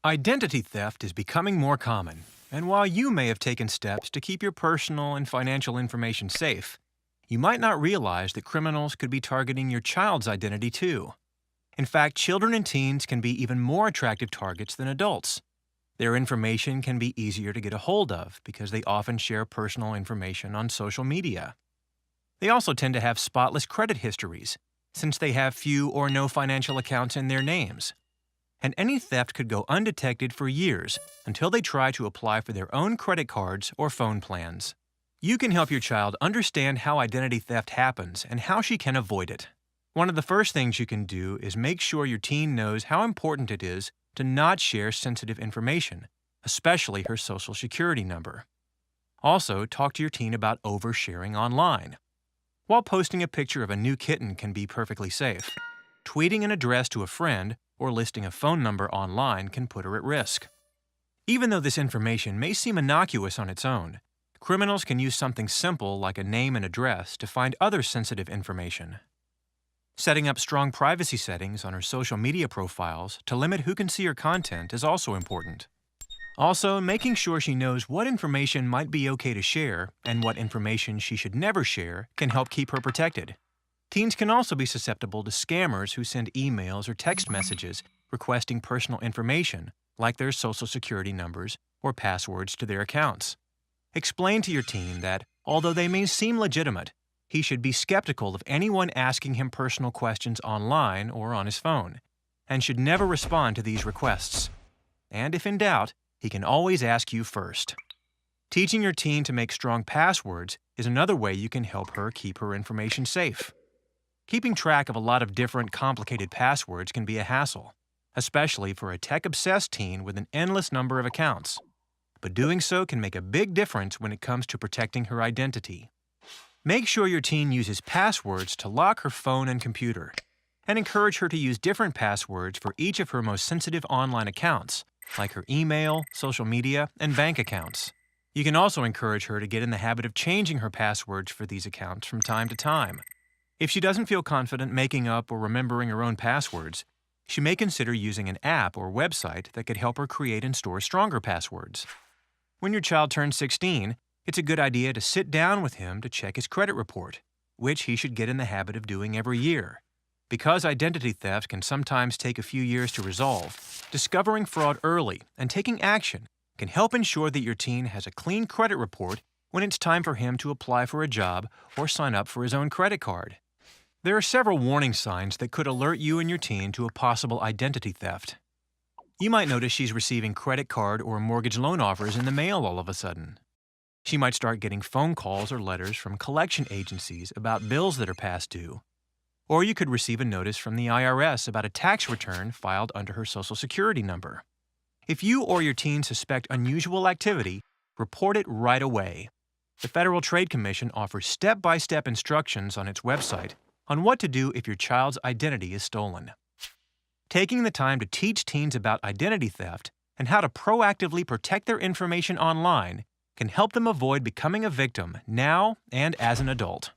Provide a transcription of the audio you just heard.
Identity theft is becoming more common, and while you may have taken steps to keep your personal and financial information safe, you might not realize that criminals could be targeting your child's identity too. In fact, children and teens can be even more attractive targets than adults. Their information can be easier to get a hold of because they often share personal information on social media. They also tend to have spotless credit histories, since they have few or no financial accounts in their names. And any theft could go undetected for years until they try to apply for their own credit cards or phone plans. You can help your child understand how identity theft happens and how she can avoid it. One of the first things you can do is make sure your teen knows how important it is to not share sensitive information, especially her social security number. Also, talk to your teen about oversharing online. While posting a picture of a new kitten can be perfectly safe, tweeting an address to a friend or listing a phone number online can put her at risk. Even though this information may seem innocuous on its own, criminals can use something simple like a name and address to find other sensitive information. Setting up strong privacy settings on her social media profiles to limit who can see her content is also important. Also, making sure she knows what information might be okay to share and what information she should never share can help keep her protected. Teens can also be susceptible to scammers who send emails or text messages requesting personal information, like their social security numbers or passwords to their accounts. Explain to your teen that, although they may seem legitimate, he should be skeptical of anyone asking him personal questions online or on his phone, and should never respond to these requests. And if in doubt, he can always ask you first. Teaching your teen to make strong passwords is another way you can help her keep her information safe. Keeping track of a lot of different complicated passwords can be a hassle, especially for a tech-obsessed teen with an endless number of accounts. But doing so can make a big difference when it comes to protecting her identity. Make sure your teen uses passwords to lock her phone and computer, and encourage her to use different passwords for each of her most sensitive online accounts, like her email, social media, and bank accounts. You can also encourage her to get in the habit of changing her passwords for these accounts from time to time. If she doesn't feel confident making up or remembering her own passwords, she may consider using an app or website that could help her create and store stronger passwords. When your child turns 16, it's a good idea to sit down with him to check his credit report, which he should get in the habit of doing every year. Because identity theft can sometimes take a few years to resolve, discovering fraud early and taking action can help ensure that your teen has a clean credit report when it's time for him to apply for a job or sign up for his own credit card. There are several warning signs that could alert you and your teen to a possible identity theft. You might notice she's receiving credit card or mortgage loan offers in the mail all of a sudden. She might start getting phone calls or letters from collection agencies about bills that are past due. Or you could receive a notice from the IRS about a tax return filed under her social security number. If you or your teen suspect unusual activity, report it right away. The Federal Trade Commission offers step-by-step instructions on its website on what to do if your child's identity is stolen. Taking the time to teach teens about identity theft and how to proactively protect their information online can help them avoid becoming a victim now and as an adult.